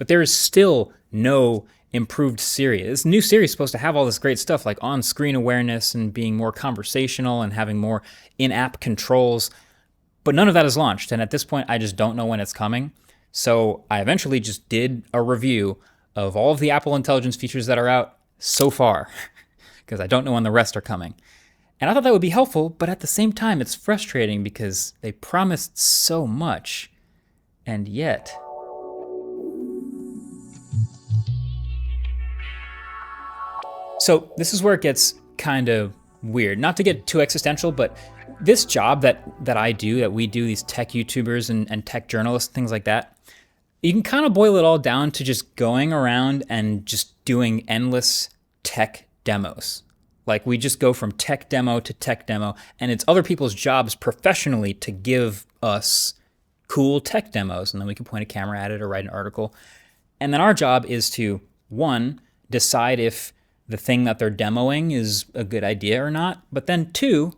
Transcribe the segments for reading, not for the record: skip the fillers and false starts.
But there is still no improved Siri. This new Siri is supposed to have all this great stuff like on-screen awareness and being more conversational and having more in-app controls. But none of that is launched. And at this point, I just don't know when it's coming. So I eventually just did a review of all of the Apple Intelligence features that are out so far, because I don't know when the rest are coming. And I thought that would be helpful, but at the same time, it's frustrating because they promised so much, and yet... So this is where it gets kind of weird. Not to get too existential, but this job that I do, that we do, these tech YouTubers and tech journalists, things like that, you can kind of boil it all down to just going around and just doing endless tech demos. Like we just go from tech demo to tech demo, and it's other people's jobs professionally to give us cool tech demos, and then we can point a camera at it or write an article. And then our job is to, one, decide if the thing that they're demoing is a good idea or not, but then two,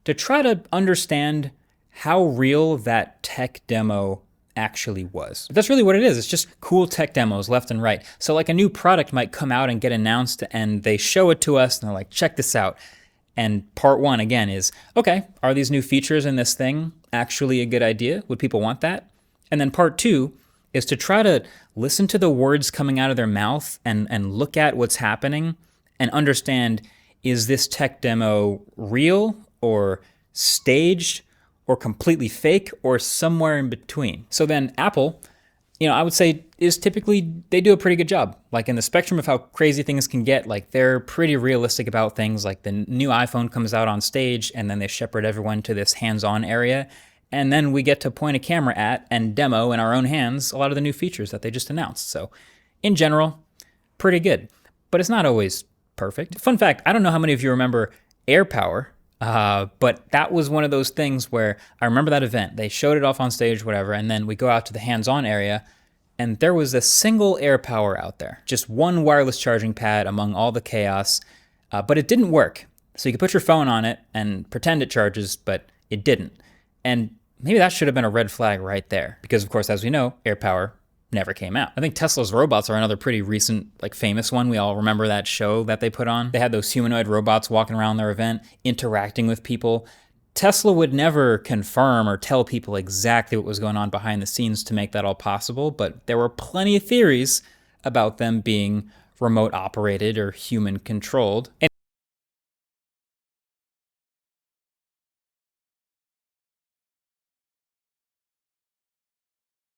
to try to understand how real that tech demo actually was. That's really what it is. It's just cool tech demos left and right. So like a new product might come out and get announced and they show it to us and they're like, check this out. And part one again is, okay, are these new features in this thing actually a good idea? Would people want that? And then part two is to try to listen to the words coming out of their mouth and look at what's happening and understand, is this tech demo real or staged or completely fake or somewhere in between? So then Apple, I would say is typically, they do a pretty good job. Like in the spectrum of how crazy things can get, like they're pretty realistic about things. Like the new iPhone comes out on stage and then they shepherd everyone to this hands-on area. And then we get to point a camera at and demo in our own hands a lot of the new features that they just announced. So in general, pretty good, but it's not always perfect. Fun fact, I don't know how many of you remember AirPower, but that was one of those things where I remember that event. They showed it off on stage, whatever, and then we go out to the hands-on area, and there was a single AirPower out there, just one wireless charging pad among all the chaos, but it didn't work. So you could put your phone on it and pretend it charges, but it didn't. And maybe that should have been a red flag right there, because of course, as we know, AirPower never came out. I think Tesla's robots are another pretty recent, famous one. We all remember that show that they put on. They had those humanoid robots walking around their event, interacting with people. Tesla would never confirm or tell people exactly what was going on behind the scenes to make that all possible, but there were plenty of theories about them being remote operated or human controlled.